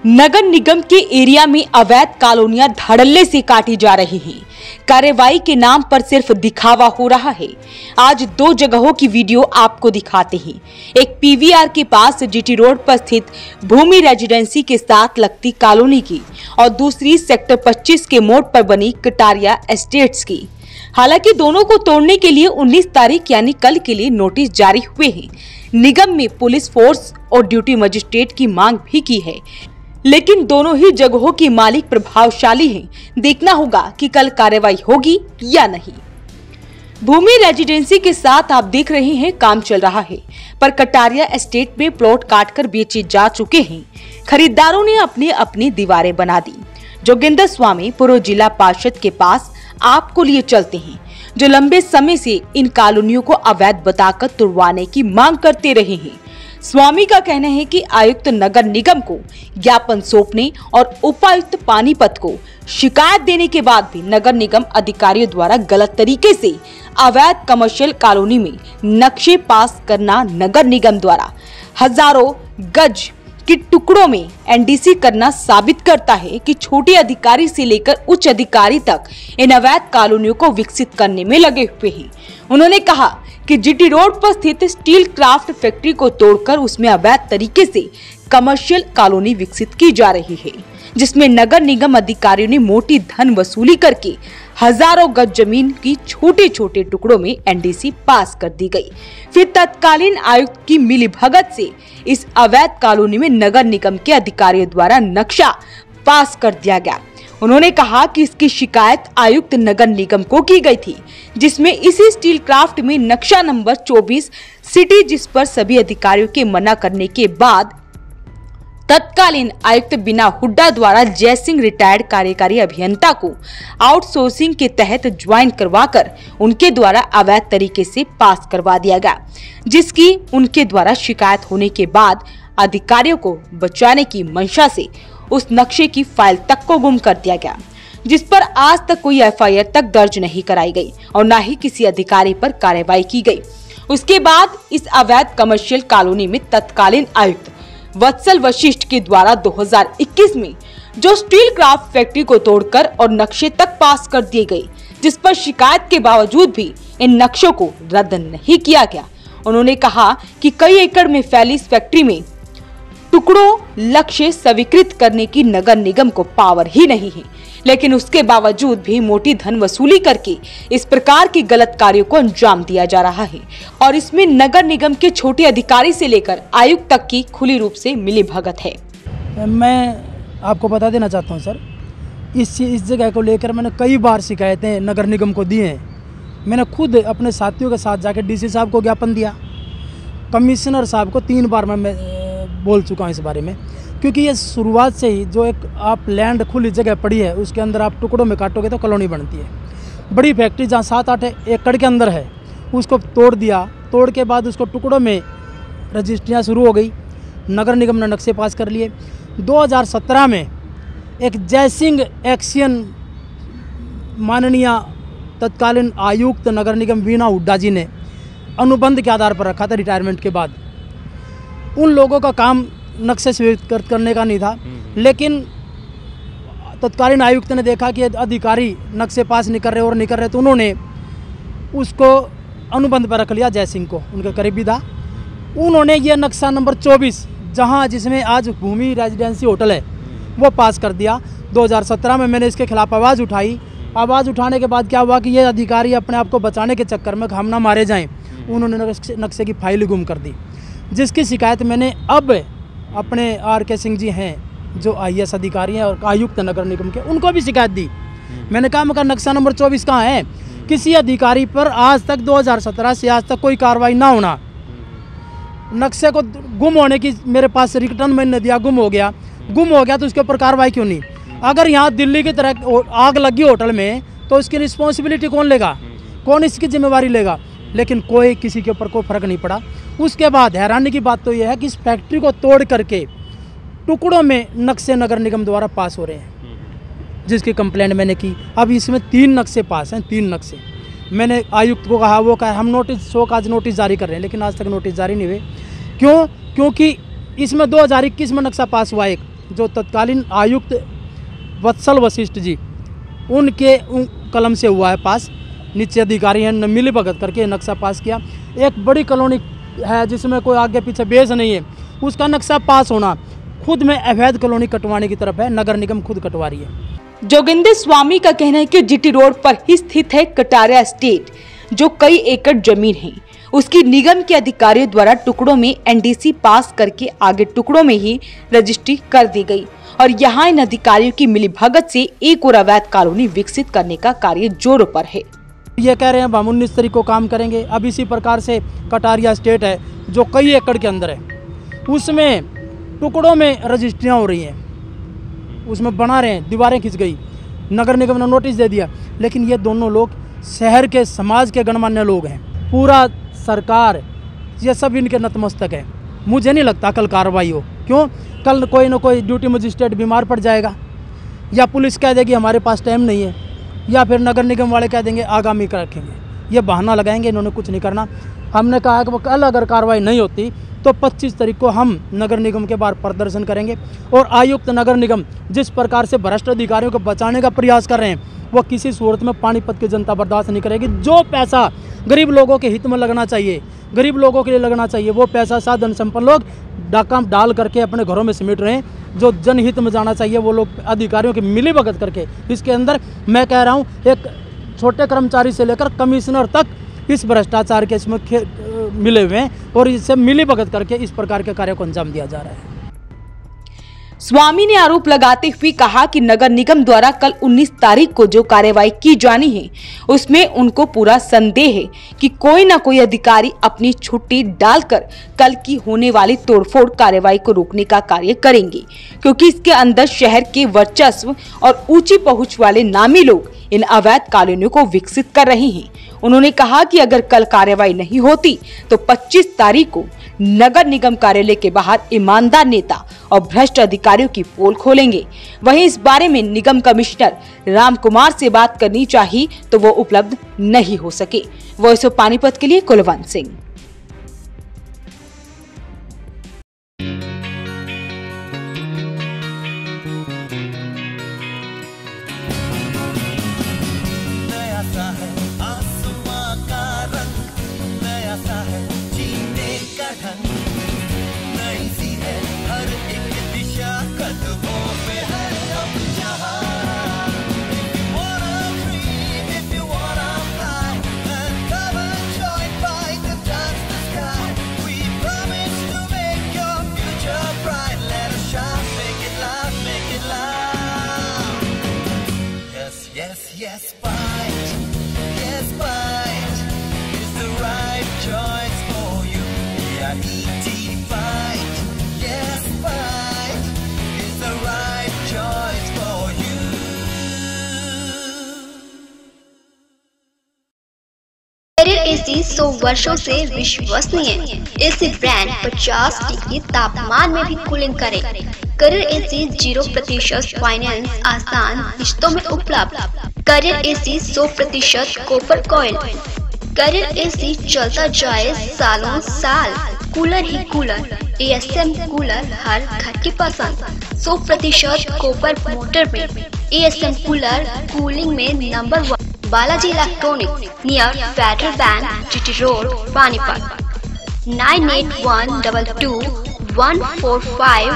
नगर निगम के एरिया में अवैध कॉलोनियां धड़ल्ले से काटी जा रही हैं। कार्रवाई के नाम पर सिर्फ दिखावा हो रहा है। आज दो जगहों की वीडियो आपको दिखाते हैं। एक पीवीआर के पास जीटी रोड पर स्थित भूमि रेजिडेंसी के साथ लगती कॉलोनी की और दूसरी सेक्टर 25 के मोड़ पर बनी कटारिया एस्टेट्स की। हालांकि दोनों को तोड़ने के लिए 19 तारीख यानी कल के लिए नोटिस जारी हुए हैं। निगम में पुलिस फोर्स और ड्यूटी मजिस्ट्रेट की मांग भी की है, लेकिन दोनों ही जगहों के मालिक प्रभावशाली हैं। देखना होगा कि कल कार्रवाई होगी या नहीं। भूमि रेजिडेंसी के साथ आप देख रहे हैं काम चल रहा है, पर कटारिया एस्टेट में प्लॉट काटकर बेचे जा चुके हैं। खरीदारों ने अपनी अपनी दीवारें बना दी। जोगिंदर स्वामी पूर्व जिला पार्षद के पास आपको लिए चलते हैं, जो लंबे समय से इन कॉलोनियों को अवैध बताकर तुड़वाने की मांग करते रहे हैं। स्वामी का कहना है कि आयुक्त नगर निगम को ज्ञापन सौंपने और उपायुक्त पानीपत को शिकायत देने के बाद भी नगर निगम अधिकारियों द्वारा गलत तरीके से अवैध कमर्शियल कॉलोनी में नक्शे पास करना, नगर निगम द्वारा हजारों गज के टुकड़ों में एनडीसी करना साबित करता है कि छोटे अधिकारी से लेकर उच्च अधिकारी तक इन अवैध कॉलोनियों को विकसित करने में लगे हुए हैं। उन्होंने कहा कि जीटी रोड पर स्थित स्टील क्राफ्ट फैक्ट्री को तोड़कर उसमें अवैध तरीके से कमर्शियल कॉलोनी विकसित की जा रही है, जिसमें नगर निगम अधिकारियों ने मोटी धन वसूली करके हजारों गज जमीन की छोटे छोटे टुकड़ों में एनडीसी पास कर दी गई। फिर तत्कालीन आयुक्त की मिलीभगत से इस अवैध कॉलोनी में नगर निगम के अधिकारियों द्वारा नक्शा पास कर दिया गया। उन्होंने कहा कि इसकी शिकायत आयुक्त नगर निगम को की गई थी, जिसमें इसी स्टील क्राफ्ट में नक्शा नंबर 24 सिटी, जिस पर सभी अधिकारियों के मना करने के बाद तत्कालीन आयुक्त बिना हुड्डा द्वारा जय सिंह रिटायर्ड कार्यकारी अभियंता को आउटसोर्सिंग के तहत ज्वाइन करवाकर उनके द्वारा अवैध तरीके से पास करवा दिया गया, जिसकी उनके द्वारा शिकायत होने के बाद अधिकारियों को बचाने की मंशा से उस नक्शे की फाइल तक को गुम कर दिया गया, जिस पर आज तक कोई एफआईआर तक दर्ज नहीं कराई गई और न ही किसी अधिकारी पर कार्रवाई की गई। उसके बाद इस अवैध कमर्शियल कॉलोनी में तत्कालीन आयुक्त वत्सल वशिष्ठ के द्वारा 2021 में जो स्टील क्राफ्ट फैक्ट्री को तोड़कर और नक्शे तक पास कर दिए गए, जिस पर शिकायत के बावजूद भी इन नक्शों को रद्द नहीं किया गया। उन्होंने कहा कि कई एकड़ में फैली इस फैक्ट्री में टुकड़ों लक्ष्य स्वीकृत करने की नगर निगम को पावर ही नहीं है, लेकिन उसके बावजूद भी मोटी धन वसूली करके इस प्रकार के गलत कार्यों को अंजाम दिया जा रहा है और इसमें नगर निगम के छोटे अधिकारी से लेकर आयुक्त तक की खुली रूप से मिलीभगत है। मैं आपको बता देना चाहता हूं सर, इस जगह को लेकर मैंने कई बार शिकायतें नगर निगम को दी हैं। मैंने खुद अपने साथियों के साथ जाकर डीसी साहब को ज्ञापन दिया, कमिश्नर साहब को 3 बार मैं बोल चुका हूँ इस बारे में, क्योंकि ये शुरुआत से ही जो एक आप लैंड खुली जगह पड़ी है उसके अंदर आप टुकड़ों में काटोगे तो कॉलोनी बनती है। बड़ी फैक्ट्री जहाँ 7-8 एकड़ के अंदर है उसको तोड़ दिया। तोड़ के बाद उसको टुकड़ों में रजिस्ट्रियाँ शुरू हो गई। नगर निगम ने नक्शे पास कर लिए। 2017 में एक जय सिंह एक्शन माननीय तत्कालीन आयुक्त नगर निगम बिना हुड्डा जी ने अनुबंध के आधार पर रखा था। रिटायरमेंट के बाद उन लोगों का काम नक्शे स्वीकृत करने का नहीं था, लेकिन तत्कालीन आयुक्त ने देखा कि अधिकारी नक्शे पास नहीं कर रहे तो उन्होंने उसको अनुबंध पर रख लिया। जय सिंह को उनके करीबी था। उन्होंने ये नक्शा नंबर 24 जिसमें आज भूमि रेजिडेंसी होटल है वो पास कर दिया। 2017 में मैंने इसके खिलाफ आवाज़ उठाई। आवाज़ उठाने के बाद क्या हुआ कि ये अधिकारी अपने आप को बचाने के चक्कर में हम ना मारे जाएं, उन्होंने नक्शे की फाइल गुम कर दी, जिसकी शिकायत मैंने अब अपने RK सिंह जी हैं जो IAS अधिकारी हैं और आयुक्त नगर निगम के, उनको भी शिकायत दी। मैंने कहा मगर नक्शा नंबर 24 कहाँ है? किसी अधिकारी पर आज तक 2017 से आज तक कोई कार्रवाई ना होना। नक्शे को गुम होने की मेरे पास रिटर्न मैंने दिया, गुम हो गया तो उसके ऊपर कार्रवाई क्यों नहीं? अगर यहाँ दिल्ली की तरह आग लगी होटल में तो इसकी रिस्पॉन्सिबिलिटी कौन लेगा? कौन इसकी जिम्मेवारी लेगा? लेकिन कोई किसी के ऊपर कोई फर्क नहीं पड़ा। उसके बाद हैरानी की बात तो यह है कि इस फैक्ट्री को तोड़ करके टुकड़ों में नक्शे नगर निगम द्वारा पास हो रहे हैं, जिसकी कंप्लेंट मैंने की। अब इसमें 3 नक्शे पास हैं, 3 नक्शे। मैंने आयुक्त को कहा, वो कहा हम नोटिस 100 का नोटिस जारी कर रहे हैं, लेकिन आज तक नोटिस जारी नहीं हुए। क्यों? क्योंकि इसमें 2021 में नक्शा पास हुआ एक, जो तत्कालीन आयुक्त वत्सल वशिष्ठ जी, उनके कलम से हुआ है पास। नीचे अधिकारी हैं, मिली भगत करके नक्शा पास किया। एक बड़ी कॉलोनी है जिसमें कोई आगे पीछे बेस नहीं है, उसका नक्शा पास होना खुद में अवैध कॉलोनी कटवाने की तरफ है। नगर निगम खुद कटवा रही है। जोगिंदर स्वामी का कहना है कि जीटी रोड पर ही स्थित है कटारिया एस्टेट, जो कई एकड़ जमीन है। उसकी निगम के अधिकारियों द्वारा टुकड़ों में एनडीसी पास करके आगे टुकड़ों में ही रजिस्ट्री कर दी गई और यहाँ इन अधिकारियों की मिलीभगत से एक और अवैध कॉलोनी विकसित करने का कार्य जोरों पर है। ये कह रहे हैं हम 19 तारीख को काम करेंगे। अब इसी प्रकार से कटारिया एस्टेट है जो कई एकड़ के अंदर है, उसमें टुकड़ों में रजिस्ट्रियाँ हो रही हैं, उसमें बना रहे हैं, दीवारें खिंच गई। नगर निगम ने नोटिस दे दिया, लेकिन ये दोनों लोग शहर के समाज के गणमान्य लोग हैं। पूरा सरकार ये सब इनके नतमस्तक है। मुझे नहीं लगता कल कार्रवाई हो। क्यों? कल कोई ना कोई ड्यूटी मजिस्ट्रेट बीमार पड़ जाएगा, या पुलिस कह देगी हमारे पास टाइम नहीं है, या फिर नगर निगम वाले कह देंगे आगामी कर रखेंगे। ये बहाना लगाएंगे, इन्होंने कुछ नहीं करना। हमने कहा कि वो कल अगर कार्रवाई नहीं होती तो 25 तारीख को हम नगर निगम के बाहर प्रदर्शन करेंगे। और आयुक्त नगर निगम जिस प्रकार से भ्रष्ट अधिकारियों को बचाने का प्रयास कर रहे हैं, वो किसी सूरत में पानीपत की जनता बर्दाश्त नहीं करेगी। जो पैसा गरीब लोगों के हित में लगना चाहिए, गरीब लोगों के लिए लगना चाहिए, वो पैसा साधन संपन्न लोग डाका डाल करके अपने घरों में समेट रहे हैं। जो जनहित में जाना चाहिए वो लोग अधिकारियों की मिलीभगत करके, इसके अंदर मैं कह रहा हूँ एक छोटे कर्मचारी से लेकर कमिश्नर तक इस भ्रष्टाचार के इसमें मिले हुए हैं और इससे मिलीभगत करके इस प्रकार के कार्य को अंजाम दिया जा रहा है। स्वामी ने आरोप लगाते हुए कहा कि नगर निगम द्वारा कल 19 तारीख को जो कार्रवाई की जानी है, उसमें उनको पूरा संदेह है कि कोई न कोई अधिकारी अपनी छुट्टी डालकर कल की होने वाली तोड़फोड़ कार्रवाई को रोकने का कार्य करेंगे, क्योंकि इसके अंदर शहर के वर्चस्व और ऊंची पहुंच वाले नामी लोग इन अवैध कॉलोनियों को विकसित कर रहे हैं। उन्होंने कहा कि अगर कल कार्रवाई नहीं होती तो 25 तारीख को नगर निगम कार्यालय के बाहर ईमानदार नेता और भ्रष्ट अधिकारियों की पोल खोलेंगे। वहीं इस बारे में निगम कमिश्नर राम कुमार से बात करनी चाहिए तो वो उपलब्ध नहीं हो सके। वॉइस ऑफ पानीपत के लिए Kulwant Singh. Yes, fight. Yes, fight is the right choice for you. Yeah, E.T. fight. Yes, fight is the right choice for you. Carrier AC 100 वर्षों से विश्वसनीय। एसी ब्रांड 50 डिग्री तापमान में भी कूलिंग करे। कैरियर एसी 0% फाइनेंस आसान किस्तों में उपलब्ध। Carrier AC 100% copper coil. Carrier AC चलता जाए सालों साल। कूलर ही कूलर, एएसएम कूलर हर घर की पसंद। 100% कॉपर मोटर में एएसएम कूलर कूलिंग में number 1। Balaji electronic near Federal Bank, GT road, Panipat. 98122145